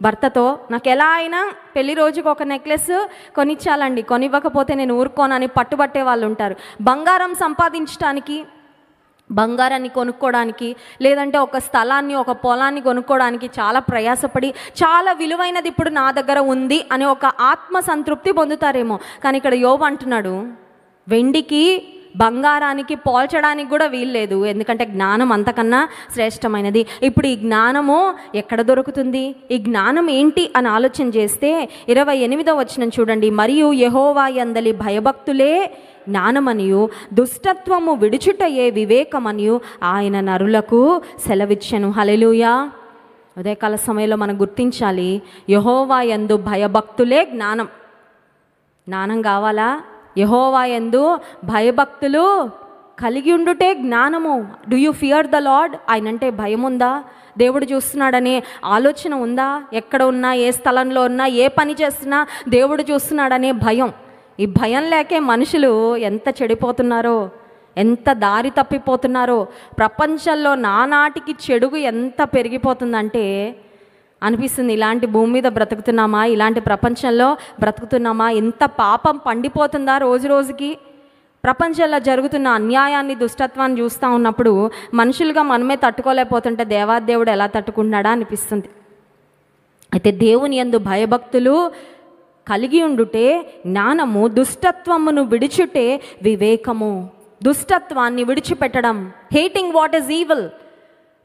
భర్తతో నాకు ఎలా అయినా పెళ్లి రోజుకి ఒక నెక్లెస్ కొనిచ్చాలండి, కొనివ్వకపోతే నేను ఊరుకోనని పట్టుబట్టే వాళ్ళు ఉంటారు. బంగారం సంపాదించడానికి, బంగారాన్ని కొనుక్కోవడానికి, లేదంటే ఒక స్థలాన్ని, ఒక పొలాన్ని కొనుక్కోవడానికి చాలా ప్రయాసపడి చాలా విలువైనది ఇప్పుడు నా దగ్గర ఉంది అనే ఒక ఆత్మ సంతృప్తి పొందుతారేమో. కానీ ఇక్కడ యోబు అంటున్నాడు, వెండికి బంగారానికి పోల్చడానికి కూడా వీల్లేదు, ఎందుకంటే జ్ఞానం అంతకన్నా శ్రేష్టమైనది. ఇప్పుడు ఈ జ్ఞానము ఎక్కడ దొరుకుతుంది? ఈ జ్ఞానం ఏంటి అని ఆలోచన చేస్తే 28వ వచనం చూడండి. మరియు యెహోవా యందలి భయభక్తులే జ్ఞానమనియు దుష్టత్వము విడుచుటయే వివేకమనియు ఆయన నరులకు సెలవిచ్చెను. హల్లెలూయా. ఉదయకాల సమయంలో మనం గుర్తించాలి, యెహోవా యందు భయభక్తులే జ్ఞానం. జ్ఞానం కావాలా? యెహోవా యందు భయభక్తులు కలిగి ఉండుటే జ్ఞానము. Do you fear the lord? ఆయనంటే భయం ఉందా? దేవుడు చూస్తున్నాడనే ఆలోచన ఉందా? ఎక్కడ ఉన్నా, ఏ స్థలంలో ఉన్నా, ఏ పని చేస్తున్నా దేవుడు చూస్తున్నాడనే భయం. ఈ భయం లేకే మనుషులు ఎంత చెడిపోతున్నారో, ఎంత దారి తప్పిపోతున్నారో. ప్రపంచంలో నానాటికి చెడుగు ఎంత పెరిగిపోతుందంటే అనిపిస్తుంది, ఇలాంటి భూమి మీద బ్రతుకుతున్నామా, ఇలాంటి ప్రపంచంలో బ్రతుకుతున్నామా? ఎంత పాపం పండిపోతుందా రోజు రోజుకి. ప్రపంచంలో జరుగుతున్న అన్యాయాన్ని, దుష్టత్వాన్ని చూస్తూ ఉన్నప్పుడు మనుషులుగా మనమే తట్టుకోలేకపోతుంటే దేవాదేవుడు ఎలా తట్టుకుంటున్నాడా అనిపిస్తుంది. అయితే దేవుని యందు భయభక్తులు కలిగి ఉండుటే జ్ఞానము, దుష్టత్వమును విడిచుటే వివేకము. దుష్టత్వాన్ని విడిచిపెట్టడం, hating what is evil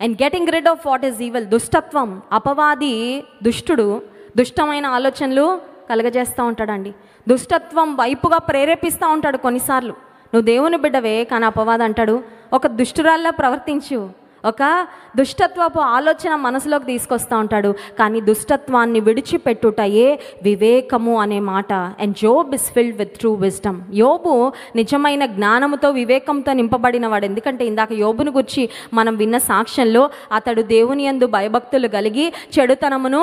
and getting rid of what is evil. దుష్టత్వం, అపవాది దుష్టుడు దుష్టమైన ఆలోచనలు కలగజేస్తూ ఉంటాడండి. దుష్టత్వం వైపుగా ప్రేరేపిస్తూ ఉంటాడు. కొన్నిసార్లు నువ్వు దేవుని బిడ్డవే, కానీ అపవాది అంటాడు ఒక దుష్టురాల్లా ప్రవర్తించు, ఒక దుష్టత్వపు ఆలోచన మనసులోకి తీసుకొస్తూ ఉంటాడు. కానీ దుష్టత్వాన్ని విడిచిపెట్టుటయే వివేకము అనే మాట. And Job is filled with true wisdom. యోబు నిజమైన జ్ఞానముతో, వివేకంతో నింపబడిన వాడు. ఎందుకంటే ఇందాక యోబును గురించి మనం విన్న సాక్ష్యంలో అతడు దేవుని యందు భయభక్తులు కలిగి చెడుతనమును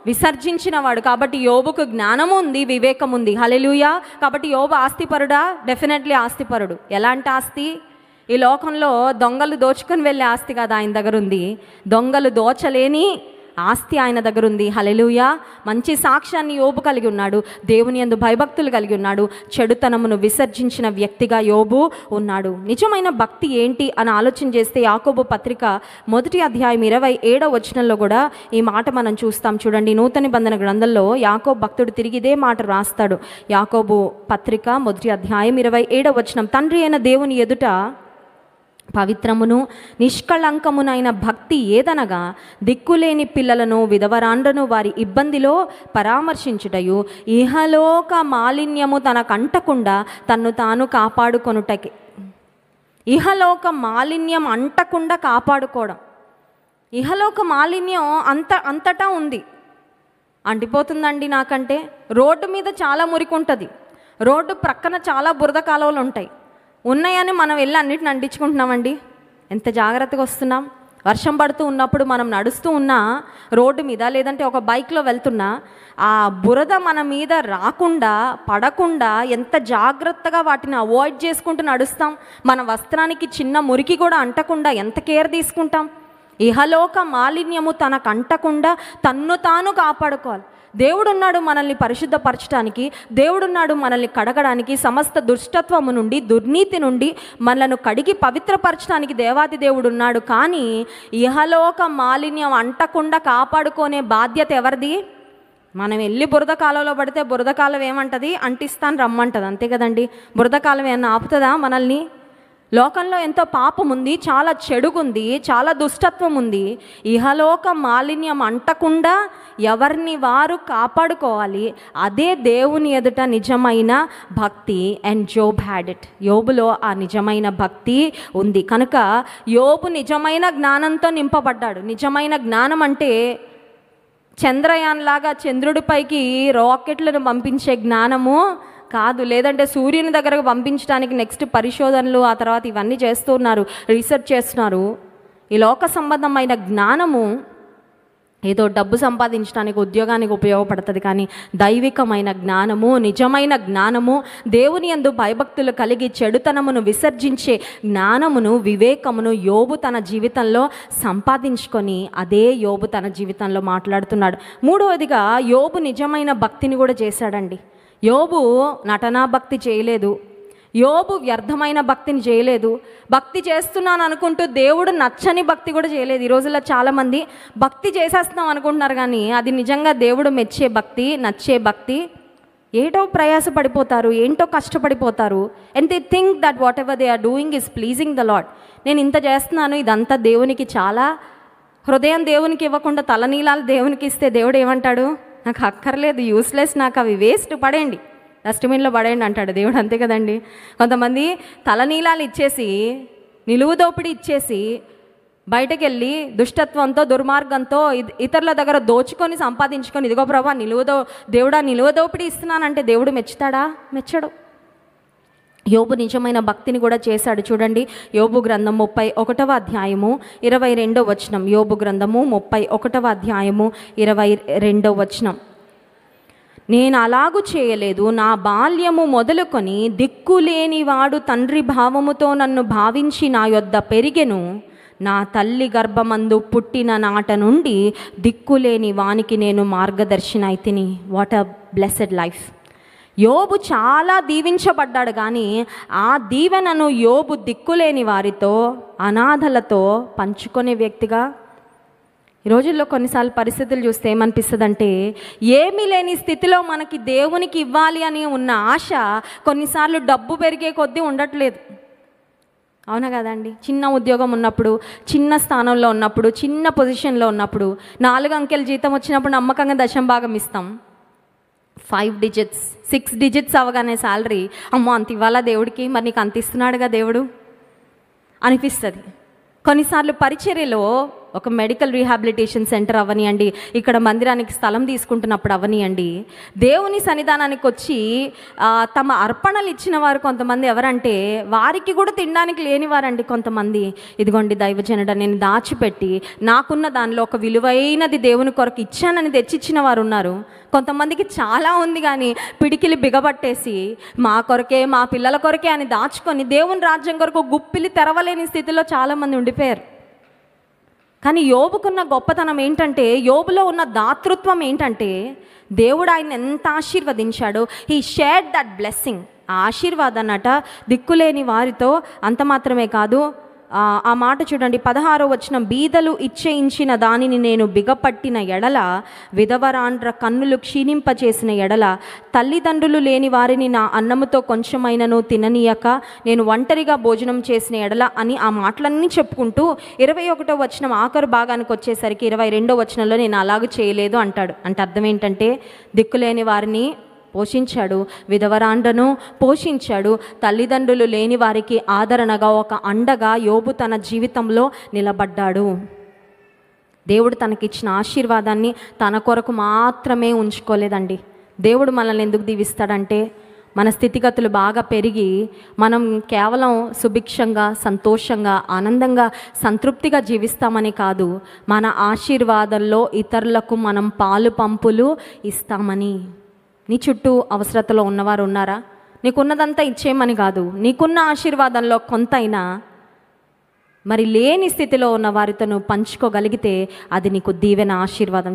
విసర్జించిన వాడు. కాబట్టి యోబుకు జ్ఞానము ఉంది, వివేకం ఉంది. హల్లెలూయా. కాబట్టి యోబు ఆస్తిపరుడా? డెఫినెట్లీ ఆస్తిపరుడు. ఎలాంటి ఆస్తి? ఈ లోకంలో దొంగలు దోచుకొని వెళ్ళే ఆస్తి కాదు ఆయన దగ్గర ఉంది, దొంగలు దోచలేని ఆస్తి ఆయన దగ్గర ఉంది. హల్లెలూయా. మంచి సాక్ష్యాన్ని యోబు కలిగి ఉన్నాడు, దేవుని యందు భయభక్తులు కలిగి ఉన్నాడు, చెడుతనమును విసర్జించిన వ్యక్తిగా యోబు ఉన్నాడు. నిజమైన భక్తి ఏంటి అని ఆలోచన చేస్తే యాకోబు పత్రిక 1వ అధ్యాయం 27వ వచనంలో కూడా ఈ మాట మనం చూస్తాం. చూడండి, నూతన నిబంధన గ్రంథంలో యాకోబు భక్తుడు తిరిగి ఇదే మాట రాస్తాడు. యాకోబు పత్రిక 1వ అధ్యాయం 27వ వచనం. తండ్రి అయిన దేవుని ఎదుట పవిత్రమును నిష్కళంకమునైన భక్తి ఏదనగా దిక్కులేని పిల్లలను, విధవరాండ్రను వారి ఇబ్బందిలో పరామర్శించుటయు, ఇహలోక మాలిన్యము తనకంటకుండా తన్ను తాను కాపాడుకొనుటకి. ఇహలోక మాలిన్యం అంటకుండా కాపాడుకోవడం. ఇహలోక మాలిన్యం అంతటా ఉంది. అంటిపోతుందండి నాకంటే. రోడ్డు మీద చాలా మురికి ఉంటుంది, రోడ్డు ప్రక్కన చాలా బురద కాలువలు ఉంటాయి. ఉన్నాయని మనం వెళ్ళి అన్నిటిని అంటించుకుంటున్నామండి. ఎంత జాగ్రత్తగా వస్తున్నాం. వర్షం పడుతూ ఉన్నప్పుడు మనం నడుస్తూ ఉన్నా రోడ్డు మీద, లేదంటే ఒక బైక్లో వెళ్తున్నా ఆ బురద మన మీద రాకుండా, పడకుండా ఎంత జాగ్రత్తగా వాటిని అవాయిడ్ చేసుకుంటూ నడుస్తాం. మన వస్త్రానికి చిన్న మురికి కూడా అంటకుండా ఎంత కేర్ తీసుకుంటాం. ఇహలోక మాలిన్యము తనకు అంటకుండా తన్ను తాను కాపాడుకోవాలి. దేవుడున్నాడు మనల్ని పరిశుద్ధపరచడానికి, దేవుడున్నాడు మనల్ని కడగడానికి, సమస్త దుష్టత్వము నుండి, దుర్నీతి నుండి మనలను కడిగి పవిత్రపరచడానికి దేవాది దేవుడు ఉన్నాడు. కానీ ఇహలోక మాలిన్యం అంటకుండా కాపాడుకునే బాధ్యత ఎవరిది? మనం వెళ్ళి బురద కాలంలో పడితే బురద కాలం ఏమంటుంది? అంటిస్తాను రమ్మంటుంది, అంతే కదండి. బురద కాలం ఏమన్నా ఆపుతుందా మనల్ని? లోకంలో ఎంతో పాపం ఉంది, చాలా చెడుగుంది, చాలా దుష్టత్వం ఉంది. ఇహలోక మాలిన్యం అంటకుండా ఎవరిని వారు కాపాడుకోవాలి. అదే దేవుని ఎదుట నిజమైన భక్తి. And Job had it. యోబులో ఆ నిజమైన భక్తి ఉంది. కనుక యోబు నిజమైన జ్ఞానంతో నింపబడ్డాడు. నిజమైన జ్ఞానం అంటే చంద్రయాన్ లాగా చంద్రుడిపైకి రాకెట్లను పంపించే జ్ఞానము కాదు, లేదంటే సూర్యుని దగ్గరకు పంపించడానికి నెక్స్ట్ పరిశోధనలు, ఆ తర్వాత ఇవన్నీ చేస్తున్నారు, రీసెర్చ్ చేస్తున్నారు. ఈ లోక సంబంధమైన జ్ఞానము ఏదో డబ్బు సంపాదించడానికి, ఉద్యోగానికి ఉపయోగపడుతుంది, కానీ దైవికమైన జ్ఞానము, నిజమైన జ్ఞానము, దేవుని యందు భయభక్తులు కలిగి చెడుతనమును విసర్జించే జ్ఞానమును, వివేకమును యోబు తన జీవితంలో సంపాదించుకొని అదే యోబు తన జీవితంలో మాట్లాడుతున్నాడు. మూడవదిగా యోబు నిజమైన భక్తిని కూడా చేశాడండి. యోబు నటనా భక్తి చేయలేదు, యోబు వ్యర్థమైన భక్తిని చేయలేదు, భక్తి చేస్తున్నాను అనుకుంటూ దేవుడు నచ్చని భక్తి కూడా చేయలేదు. ఈ రోజుల్లో చాలామంది భక్తి చేసేస్తున్నాం అనుకుంటున్నారు, కానీ అది నిజంగా దేవుడు మెచ్చే భక్తి, నచ్చే భక్తి ఏటో ప్రయాసపడిపోతారు, ఏంటో కష్టపడిపోతారు. And they think that whatever they are doing is pleasing the lord. నేను ఇంత చేస్తున్నాను, ఇదంతా దేవునికి చాలా, హృదయం దేవునికి ఇవ్వకుండా తలనీలాలు దేవునికి ఇస్తే దేవుడు ఏమంటాడు? నాకు అక్కర్లేదు, యూస్లెస్, నాకు అవి వేస్ట్, పడేయండి, డస్ట్బిన్లో పడేయండి అంటాడు దేవుడు. అంతే కదండి. కొంతమంది తలనీలాలు ఇచ్చేసి, నిలువు దోపిడీ ఇచ్చేసి, బయటకు వెళ్ళి దుష్టత్వంతో, దుర్మార్గంతో ఇతరుల దగ్గర దోచుకొని సంపాదించుకొని, ఇదిగో ప్రభా దేవుడా నిలువ దోపిడీ ఇస్తున్నానంటే దేవుడు మెచ్చుతాడా? మెచ్చడు. యోబు నిజమైన భక్తిని కూడా చేశాడు. చూడండి, యోబు గ్రంథం 31వ అధ్యాయము 22వ వచనం. యోబు గ్రంథము 31వ అధ్యాయము 22వ వచనం. నేను అలాగు చేయలేదు, నా బాల్యము మొదలుకొని దిక్కులేని వాడు తండ్రి భావముతో నన్ను భావించి నా యొద్ద పెరిగెను. నా తల్లి గర్భమందు పుట్టిన నాట నుండి దిక్కులేని వానికి నేను మార్గదర్శిని అయితిని. What a blessed life. యోబు చాలా దీవించబడ్డాడు, కానీ ఆ దీవెనను యోబు దిక్కులేని వారితో, అనాథలతో పంచుకునే వ్యక్తిగా. ఈ రోజుల్లో కొన్నిసార్లు పరిస్థితులు చూస్తే ఏమనిపిస్తుంది అంటే, ఏమీ లేని స్థితిలో మనకి దేవునికి ఇవ్వాలి అని ఉన్న ఆశ కొన్నిసార్లు డబ్బు పెరిగే కొద్దీ ఉండట్లేదు. అవునా కదండి? చిన్న ఉద్యోగం ఉన్నప్పుడు, చిన్న స్థానంలో ఉన్నప్పుడు, చిన్న పొజిషన్లో ఉన్నప్పుడు, 4 అంకెల జీతం వచ్చినప్పుడు నమ్మకంగా దశం భాగం ఇస్తాం. 5 digits 6 digits అవగానే శాలరీ, అమ్మో అంత ఇవ్వాలా దేవుడికి, మరి నీకు అంత ఇస్తున్నాడుగా దేవుడు అనిపిస్తుంది. కొన్నిసార్లు పరిచర్యలో ఒక మెడికల్ రీహాబిలిటేషన్ సెంటర్ అవనియండి, ఇక్కడ మందిరానికి స్థలం తీసుకుంటున్నప్పుడు అవనియండి, దేవుని సన్నిధానానికి వచ్చి తమ అర్పణలు ఇచ్చిన వారు కొంతమంది ఎవరంటే, వారికి కూడా తినడానికి లేనివారండి కొంతమంది. ఇదిగోండి దైవజనుడ, నేను దాచిపెట్టి నాకున్న దానిలో ఒక విలువైనది దేవుని కొరకు ఇచ్చానని తెచ్చిచ్చిన వారు ఉన్నారు. కొంతమందికి చాలా ఉంది, కానీ పిడికిలి బిగబట్టేసి మా కొరకే, మా పిల్లల కొరకే అని దాచుకొని దేవుని రాజ్యం కొరకు గుప్పిలి తెరవలేని స్థితిలో చాలామంది ఉండిపోయారు. కానీ యోబుకున్న గొప్పతనం ఏంటంటే, యోబులో ఉన్న దాతృత్వం ఏంటంటే, దేవుడు ఆయన ఎంత ఆశీర్వదించాడో. He shared that blessing. ఆ ఆశీర్వాదాన్నట దిక్కులేని వారితో. అంత మాత్రమే కాదు, ఆ మాట చూడండి, 16వ వచనం. బీదలు ఇచ్చేయించిన దానిని నేను బిగపట్టిన ఎడల, విధవరాండ్ర కన్నులు క్షీణింపచేసిన ఎడల, తల్లిదండ్రులు లేని వారిని నా అన్నముతో కొంచెమైనను తిననీయక నేను ఒంటరిగా భోజనం చేసిన ఎడల అని ఆ మాటలన్నీ చెప్పుకుంటూ 21వ వచనం ఆఖరు భాగానికి వచ్చేసరికి 22వ వచనంలో నేను అలాగూ చేయలేదు అంటాడు. అంటే అర్థం ఏంటంటే, దిక్కులేని వారిని పోషించాడు, విధవరాండ్రను పోషించాడు, తల్లిదండ్రులు లేని వారికి ఆదరణగా, ఒక అండగా యోబు తన జీవితంలో నిలబడ్డాడు. దేవుడు తనకిచ్చిన ఆశీర్వాదాన్ని తన కొరకు మాత్రమే ఉంచుకోలేదండి. దేవుడు మనల్ని ఎందుకు దీవిస్తాడంటే, మన స్థితిగతులు బాగా పెరిగి మనం కేవలం సుభిక్షంగా, సంతోషంగా, ఆనందంగా, సంతృప్తిగా జీవిస్తామని కాదు, మన ఆశీర్వాదంలో ఇతరులకు మనం పాలు పంపులు ఇస్తామని. నీ చుట్టూ అవసరతలో ఉన్నవారు ఉన్నారా? నీకున్నదంతా ఇచ్చేయమని కాదు, నీకున్న ఆశీర్వాదంలో కొంతైనా మరి లేని స్థితిలో ఉన్న వారితో నువ్వు పంచుకోగలిగితే అది నీకు దీవెన, ఆశీర్వాదం.